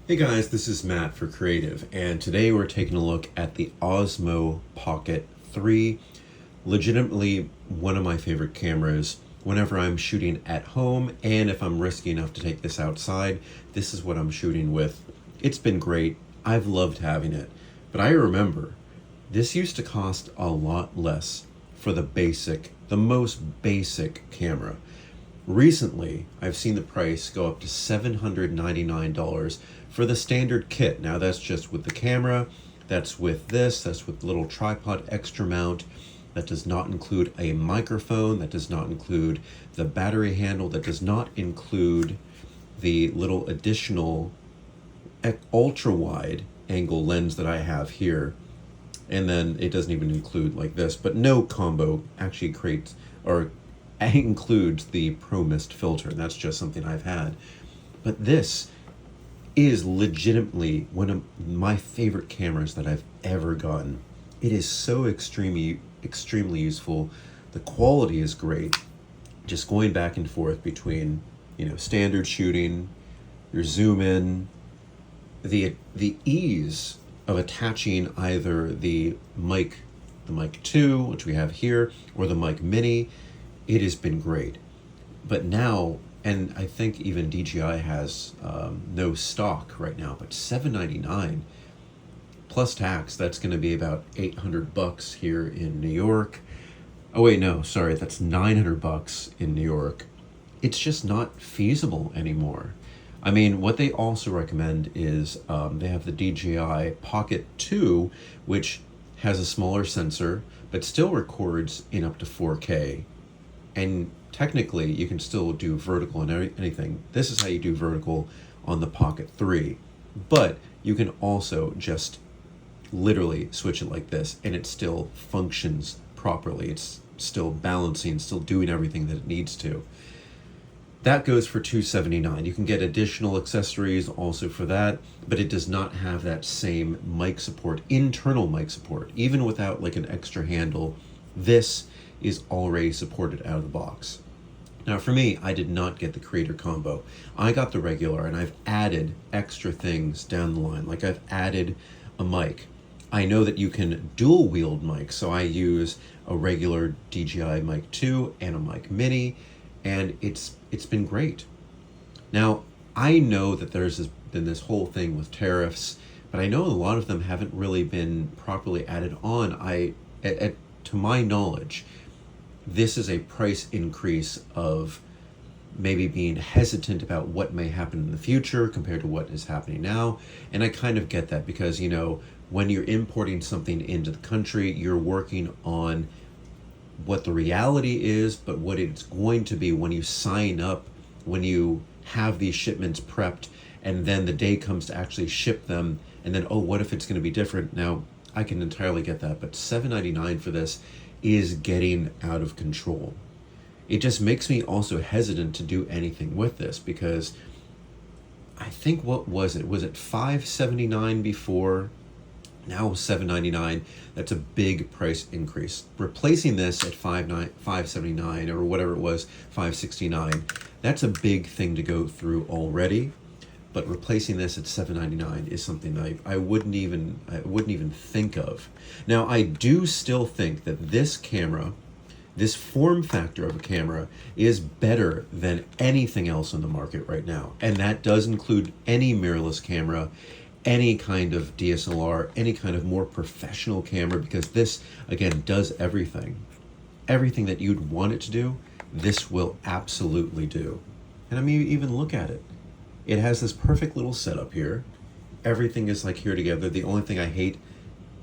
Hey guys, this is Matt for Creative, and today we're taking a look at the Osmo Pocket 3. Legitimately one of my favorite cameras whenever I'm shooting at home, and if I'm risky enough to take this outside, this is what I'm shooting with. It's been great. I've loved having it. But I remember, this used to cost a lot less for the most basic camera. Recently, I've seen the price go up to $799 for the standard kit. Now that's just with the camera, that's with this, that's with the little tripod extra mount. That does not include a microphone, that does not include the battery handle, that does not include the little additional ultra wide angle lens that I have here. And then it doesn't even include like this, but no combo actually creates or includes the Pro Mist filter, and that's just something I've had. But this is legitimately one of my favorite cameras that I've ever gotten. It is so extremely useful. The quality is great. Just going back and forth between, standard shooting, your zoom in, the ease of attaching either the mic 2, which we have here, or the mic mini. It has been great. But now, and I think even DJI has no stock right now, but $799 plus tax, that's going to be about $800 here in New York. Oh wait, no, sorry, that's $900 in New York. It's just not feasible anymore. I mean, what they also recommend is they have the DJI POCKET 2, which has a smaller sensor, but still records in up to 4K. And technically, you can still do vertical and anything. This is how you do vertical on the Pocket 3. But you can also just literally switch it like this, and it still functions properly. It's still balancing, still doing everything that it needs to. That goes for $279. You can get additional accessories also for that, but it does not have that same mic support, internal mic support. Even without like an extra handle, this is already supported out of the box. Now for me, I did not get the creator combo. I got the regular, and I've added extra things down the line. Like I've added a mic. I know that you can dual wield mics, so I use a regular DJI mic 2 and a mic mini, and it's been great. Now, I know that there's been this whole thing with tariffs, but I know a lot of them haven't really been properly added on. To my knowledge, this is a price increase of maybe being hesitant about what may happen in the future compared to what is happening now. And I kind of get that because, when you're importing something into the country, you're working on what the reality is, but what it's going to be when you sign up, when you have these shipments prepped, and then the day comes to actually ship them, and then, oh, what if it's going to be different? Now, I can entirely get that, but $799 for this is getting out of control. It just makes me also hesitant to do anything with this because I think, what was it? Was it $579 before? Now $799. That's a big price increase. Replacing this at $579 or whatever it was, $569. That's a big thing to go through already. But replacing this at $799 is something I wouldn't even think of. Now, I do still think that this camera, this form factor of a camera, is better than anything else on the market right now. And that does include any mirrorless camera, any kind of DSLR, any kind of more professional camera, because this, again, does everything. Everything that you'd want it to do, this will absolutely do. And I mean, even look at it. It has this perfect little setup here. Everything is like here together. The only thing I hate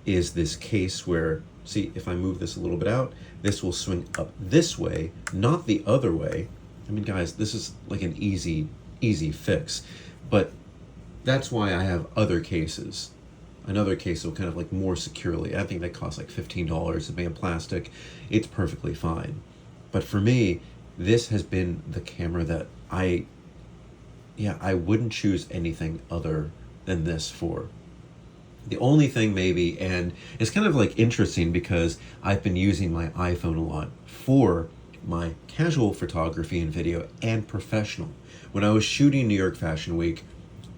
is this case where, see, if I move this a little bit out, this will swing up this way, not the other way. I mean, guys, this is like an easy fix. But that's why I have other cases. Another case will kind of like more securely. I think that costs like $15. It's made of plastic. It's perfectly fine. But for me, this has been the camera that I wouldn't choose anything other than this for. The only thing maybe, and it's kind of like interesting because I've been using my iPhone a lot for my casual photography and video and professional. When I was shooting New York Fashion Week,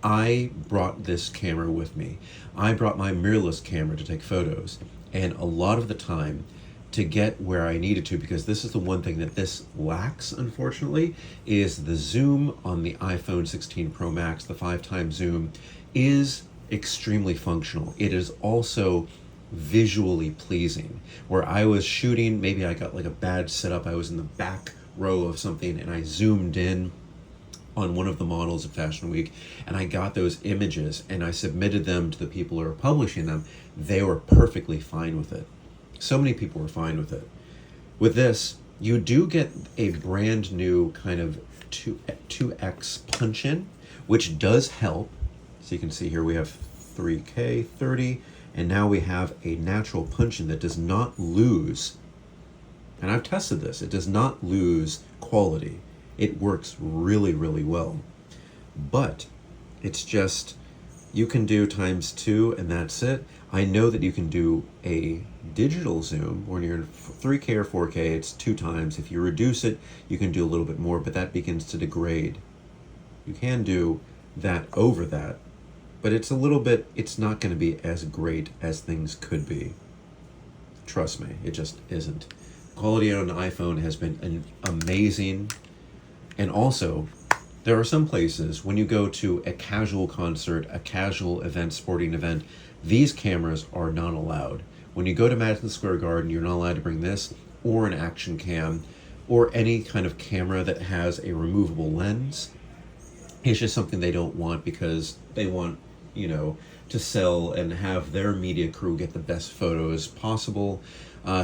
I brought this camera with me. I brought my mirrorless camera to take photos. And a lot of the time, to get where I needed to, because this is the one thing that this lacks, unfortunately, is the zoom on the iPhone 16 Pro Max. The 5x zoom is extremely functional. It is also visually pleasing. Where I was shooting, maybe I got like a bad setup, I was in the back row of something and I zoomed in on one of the models at Fashion Week, and I got those images and I submitted them to the people who are publishing them. They were perfectly fine with it. So many people were fine with it. With this, you do get a brand new kind of 2x punch-in, which does help. So you can see here we have 3K, 30, and now we have a natural punch-in that does not lose, and I've tested this, it does not lose quality. It works really, really well. But it's just, you can do ×2 and that's it. I know that you can do a digital zoom when you're in 3K or 4K, it's 2 times. If you reduce it, you can do a little bit more, but that begins to degrade. You can do that over that, but it's a little bit, it's not going to be as great as things could be. Trust me, it just isn't. Quality on an iPhone has been amazing. And also, there are some places when you go to a casual concert, a casual event, sporting event, these cameras are not allowed. When you go to Madison Square Garden, you're not allowed to bring this or an action cam or any kind of camera that has a removable lens. It's just something they don't want because they want, you know, to sell and have their media crew get the best photos possible.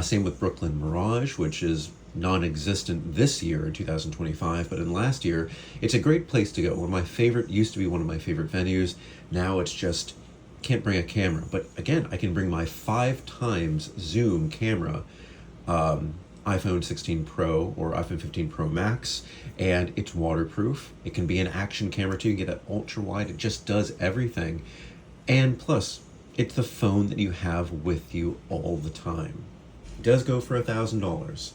Same with Brooklyn Mirage, which is non-existent this year in 2025, but in last year, it's a great place to go. Used to be one of my favorite venues. Now it's just, can't bring a camera. But again, I can bring my 5x zoom camera, iPhone 16 Pro or iPhone 15 Pro Max, and it's waterproof. It can be an action camera too. You can get that ultra wide. It just does everything. And plus, it's the phone that you have with you all the time. It does go for $1,000.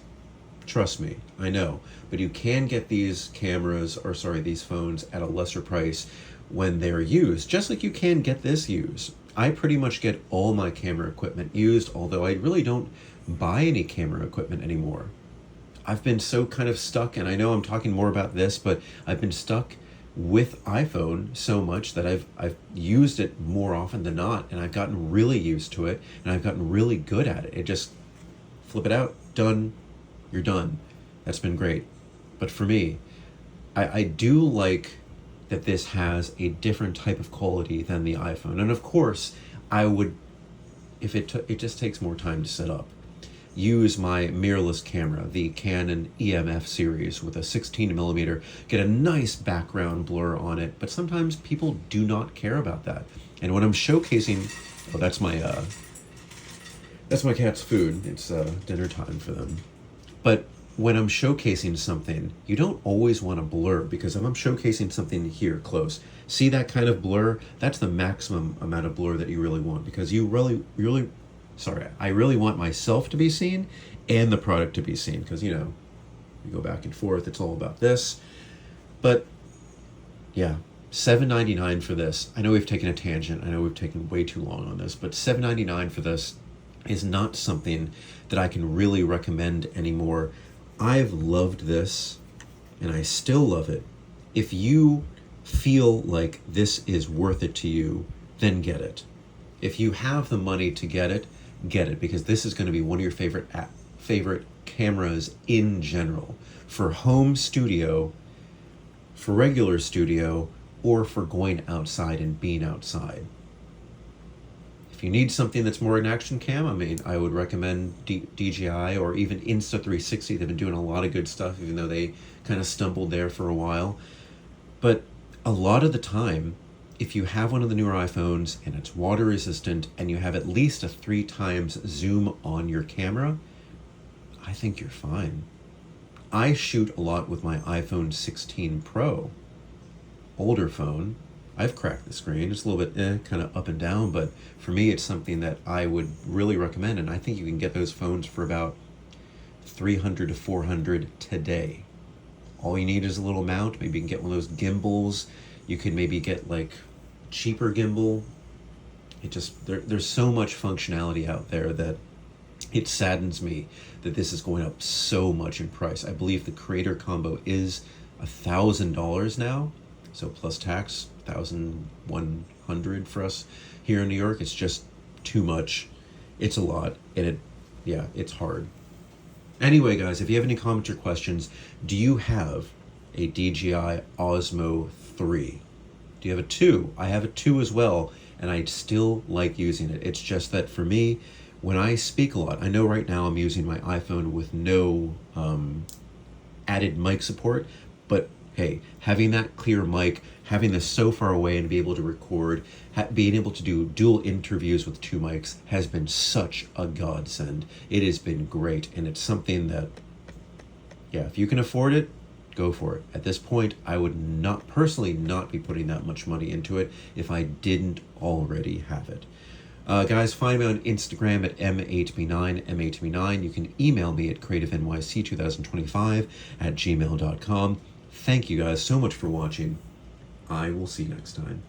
Trust me, I know. But you can get these these phones at a lesser price when they're used, just like you can get this used. I pretty much get all my camera equipment used, although I really don't buy any camera equipment anymore. I've been so kind of stuck, and I know I'm talking more about this, but I've been stuck with iPhone so much that I've used it more often than not, and I've gotten really used to it, and I've gotten really good at it. It just, flip it out, done, you're done. That's been great. But for me, I do like that this has a different type of quality than the iPhone. And of course, I would, if it just takes more time to set up, use my mirrorless camera, the Canon EMF series with a 16mm, get a nice background blur on it. But sometimes people do not care about that. And when I'm showcasing, oh, that's my cat's food. It's dinner time for them. But when I'm showcasing something, you don't always want to blur, because if I'm showcasing something here close, see that kind of blur? That's the maximum amount of blur that you really want, because I really want myself to be seen and the product to be seen, because, you know, you go back and forth, it's all about this. But yeah, $7.99 for this. I know we've taken a tangent. I know we've taken way too long on this, but $7.99 for this is not something that I can really recommend anymore. I've loved this, and I still love it. If you feel like this is worth it to you, then get it. If you have the money to get it, because this is going to be one of your favorite cameras in general, for home studio, for regular studio, or for going outside and being outside. If you need something that's more an action cam, I mean, I would recommend DJI or even Insta360. They've been doing a lot of good stuff, even though they kind of stumbled there for a while. But a lot of the time, if you have one of the newer iPhones and it's water resistant and you have at least a 3x zoom on your camera, I think you're fine. I shoot a lot with my iPhone 16 Pro, older phone. I've cracked the screen. It's a little bit kind of up and down, but for me, it's something that I would really recommend. And I think you can get those phones for about $300 to $400 today. All you need is a little mount. Maybe you can get one of those gimbals. You could maybe get like cheaper gimbal. It just, there's so much functionality out there that it saddens me that this is going up so much in price. I believe the creator combo is $1,000 now, so plus tax, 1,100 for us here in New York. It's just too much. It's a lot, and it's hard. Anyway, guys, if you have any comments or questions, do you have a DJI Osmo 3? Do you have a 2? I have a 2 as well, and I still like using it. It's just that for me, when I speak a lot, I know right now I'm using my iPhone with no added mic support, but hey, having that clear mic, having this so far away and be able to record, being able to do dual interviews with 2 mics has been such a godsend. It has been great, and it's something that, yeah, if you can afford it, go for it. At this point, I would not personally not be putting that much money into it if I didn't already have it. Guys, find me on Instagram at m8me9. You can email me at creativenyc2025@gmail.com. Thank you guys so much for watching. I will see you next time.